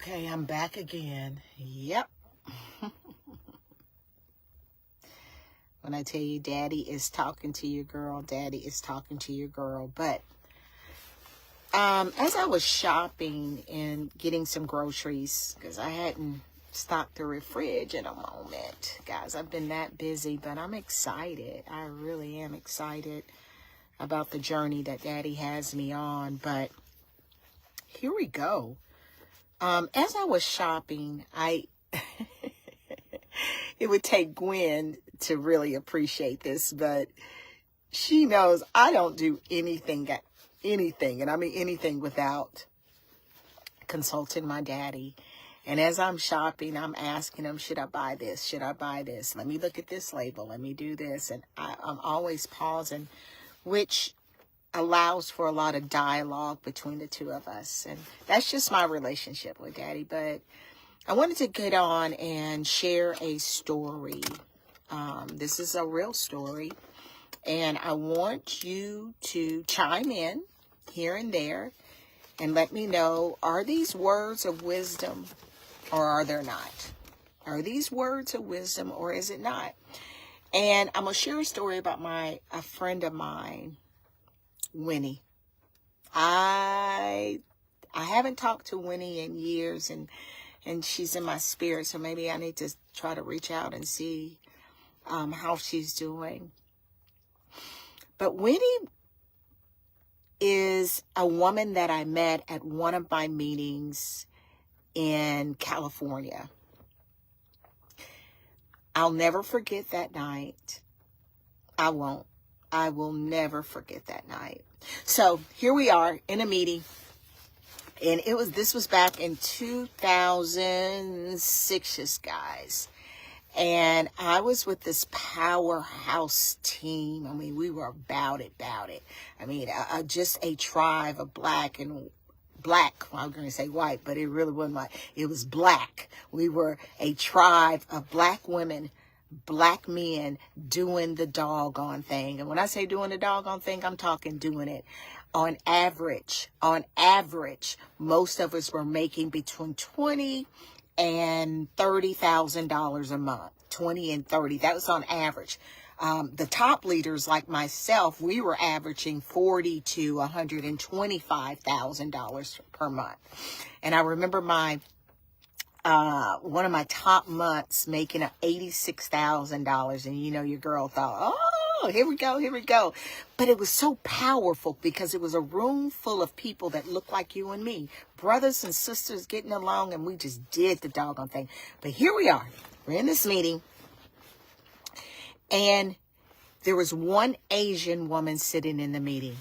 Okay, I'm back again. Yep. When I tell you daddy is talking to your girl, daddy is talking to your girl. But as I was shopping and getting some groceries, because I hadn't stocked the fridge in a moment. Guys, I've been that busy, but I'm excited. I really am excited about the journey that daddy has me on. But here we go. As I was shopping, it would take Gwen to really appreciate this, but she knows I don't do anything, and I mean anything without consulting my daddy. And as I'm shopping, I'm asking him, should I buy this? Should I buy this? Let me look at this label. Let me do this. And I'm always pausing, which allows for a lot of dialogue between the two of us. And that's just my relationship with daddy. But I wanted to get on and share a story. This is a real story. And I want you to chime in here and there and let me know, are these words of wisdom or are they not? Are these words of wisdom or is it not? And I'm going to share a story about a friend of mine, Winnie. I haven't talked to Winnie in years, and she's in my spirit, so maybe I need to try to reach out and see how she's doing. But Winnie is a woman that I met at one of my meetings in California. I'll never forget that night. I won't. I will never forget that night. So here we are in a meeting, and this was back in 2006, guys. And I was with this powerhouse team. I mean, we were about it. I mean, just a tribe of black. Well, I'm going to say white, but it really wasn't white. It was black. We were a tribe of black women, black men doing the doggone thing. And when I say doing the doggone thing, I'm talking doing it. On average, most of us were making between $20,000 and $30,000 a month. 20 and 30. That was on average. The top leaders like myself, we were averaging $40,000 to $125,000 per month. And I remember one of my top months making $86,000, and your girl thought, oh, here we go. But it was so powerful because it was a room full of people that looked like you and me, brothers and sisters getting along, and we just did the doggone thing. But here we are. We're in this meeting, and there was one Asian woman sitting in the meeting.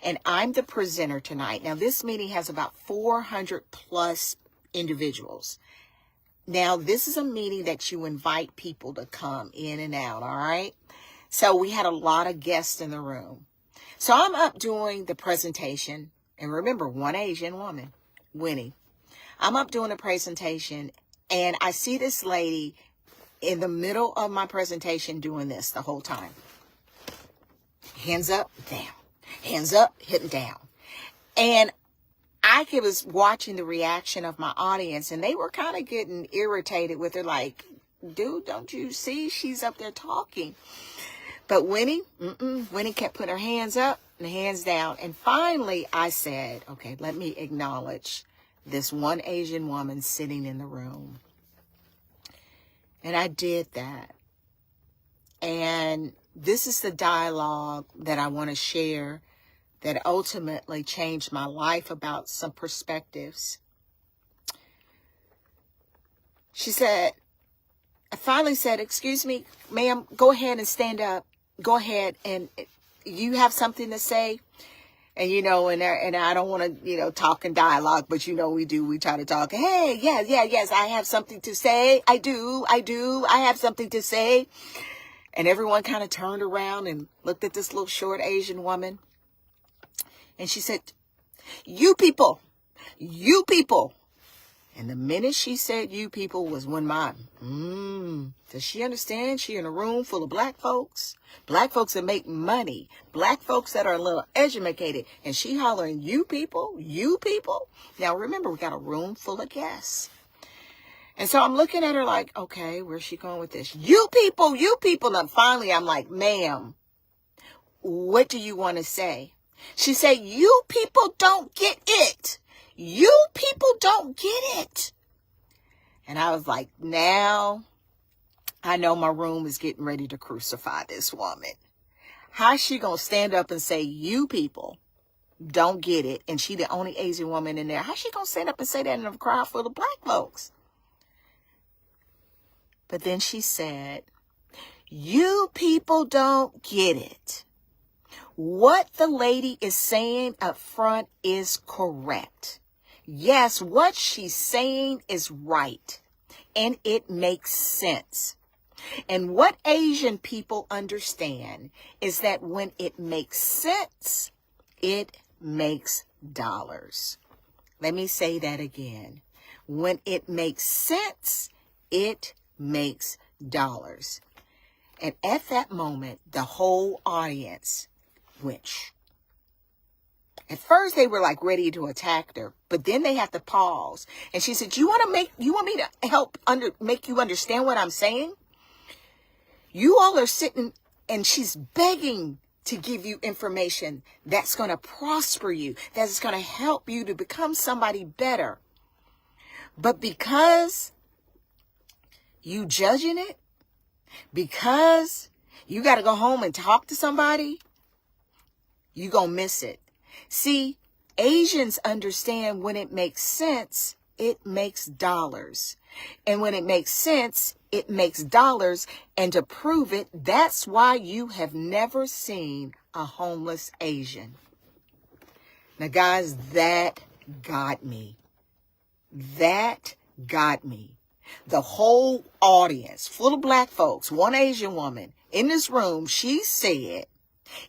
And I'm the presenter tonight. Now, this meeting has about 400 plus individuals. Now, this is a meeting that you invite people to come in and out, all right? So we had a lot of guests in the room. So I'm up doing the presentation. And remember, one Asian woman, Winnie. I'm up doing a presentation, and I see this lady in the middle of my presentation doing this the whole time. Hands up, down. Hands up, hitting down. And I was watching the reaction of my audience, and they were kind of getting irritated with her, like, dude, don't you see she's up there talking? But Winnie kept putting her hands up and hands down. And finally I said, okay, let me acknowledge this one Asian woman sitting in the room. And I did that. And this is the dialogue that I want to share that ultimately changed my life about some perspectives. I finally said, excuse me, ma'am, go ahead and stand up. Go ahead, and you have something to say. And, and I don't want to, talk in dialogue, but we do. We try to talk. Hey, yes, I have something to say. I do. I have something to say. And everyone kind of turned around and looked at this little short Asian woman. And she said, you people. And the minute she said you people was when my, does she understand? She in a room full of black folks that make money, black folks that are a little educated. And she hollering, you people, you people. Now remember, we got a room full of guests. And so I'm looking at her like, okay, where's she going with this? You people, you people. And finally I'm like, ma'am, what do you want to say? She said, you people don't get it. You people don't get it. And I was like, now I know my room is getting ready to crucify this woman. How's she going to stand up and say, you people don't get it? And she the only Asian woman in there. How's she going to stand up and say that in a crowd full of black folks? But then she said, you people don't get it. What the lady is saying up front is correct. Yes, what she's saying is right. And it makes sense. And what Asian people understand is that when it makes sense, it makes dollars. Let me say that again. When it makes sense, it makes dollars. And at that moment, the whole audience went. At first they were like ready to attack her, but then they had to pause. And she said, you want me to help make you understand what I'm saying? You all are sitting, and she's begging to give you information that's going to prosper you, that's going to help you to become somebody better. But because you judging it, because you got to go home and talk to somebody, you going to miss it. See, Asians understand when it makes sense, it makes dollars. And when it makes sense, it makes dollars. And to prove it, that's why you have never seen a homeless Asian. Now, guys, that got me. That got me. The whole audience, full of black folks, one Asian woman in this room, she said,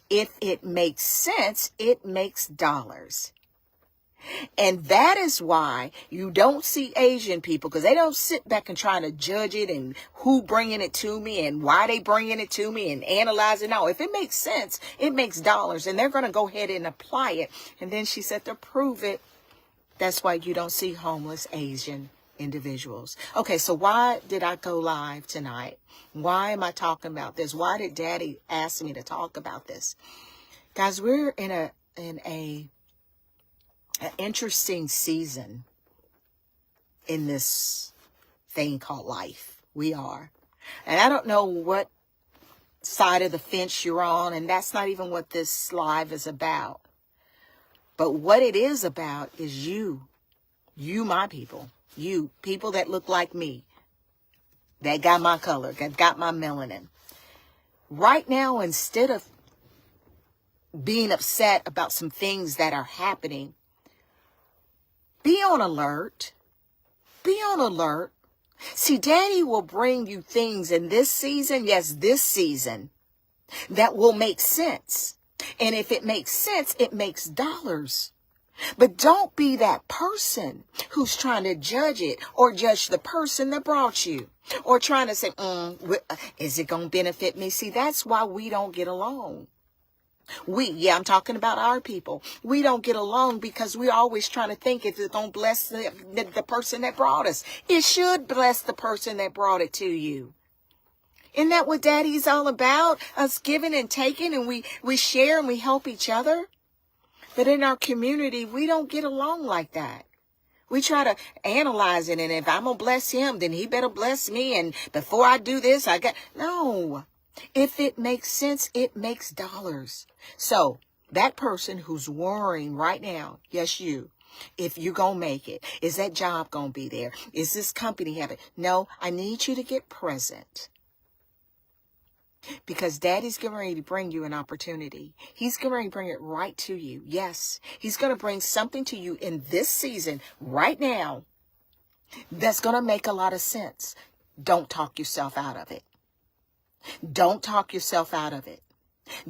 if it makes sense, it makes dollars. And that is why you don't see Asian people, because they don't sit back and try to judge it and who bringing it to me and why they bringing it to me and analyze it. No, if it makes sense, it makes dollars, and they're going to go ahead and apply it. And then she said to prove it, that's why you don't see homeless Asian individuals. Okay, so why did I go live tonight? Why am I talking about this? Why did Daddy ask me to talk about this? Guys, we're in an interesting season in this thing called life. We are. And I don't know what side of the fence you're on, and that's not even what this live is about. But what it is about is you, my people. You, people that look like me, that got my color, that got my melanin. Right now, instead of being upset about some things that are happening, be on alert. Be on alert. See, Daddy will bring you things in this season, yes, this season, that will make sense. And if it makes sense, it makes dollars. But don't be that person who's trying to judge it or judge the person that brought you or trying to say, is it going to benefit me? See, that's why we don't get along. I'm talking about our people. We don't get along because we're always trying to think if it's going to bless the person that brought us. It should bless the person that brought it to you. Isn't that what Daddy's all about? Us giving and taking, and we share and we help each other. But in our community, we don't get along like that. We try to analyze it, and if I'm going to bless him, then he better bless me. And before I do this, no. If it makes sense, it makes dollars. So that person who's worrying right now, yes, you, if you're going to make it, is that job going to be there? Is this company having? No, I need you to get present. Because Daddy's getting ready to bring you an opportunity. He's going to bring it right to you. Yes, he's going to bring something to you in this season right now that's going to make a lot of sense. Don't talk yourself out of it. Don't talk yourself out of it.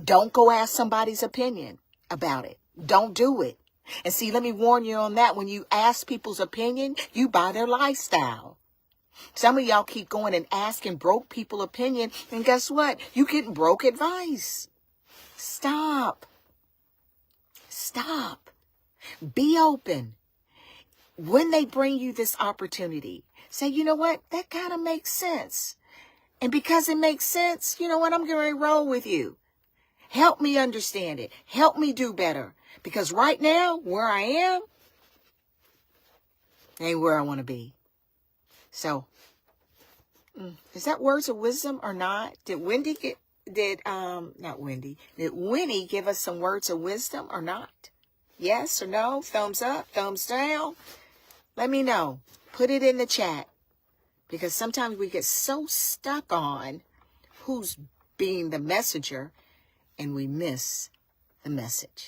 Don't go ask somebody's opinion about it. Don't do it. And see, let me warn you on that. When you ask people's opinion, you buy their lifestyle. Some of y'all keep going and asking broke people opinion. And guess what? You getting broke advice. Stop. Stop. Be open. When they bring you this opportunity, say, you know what? That kind of makes sense. And because it makes sense, you know what? I'm going to roll with you. Help me understand it. Help me do better. Because right now, where I am, ain't where I want to be. So, is that words of wisdom or not? Did Winnie give us some words of wisdom or not? Yes or no? Thumbs up, thumbs down? Let me know. Put it in the chat. Because sometimes we get so stuck on who's being the messenger and we miss the message.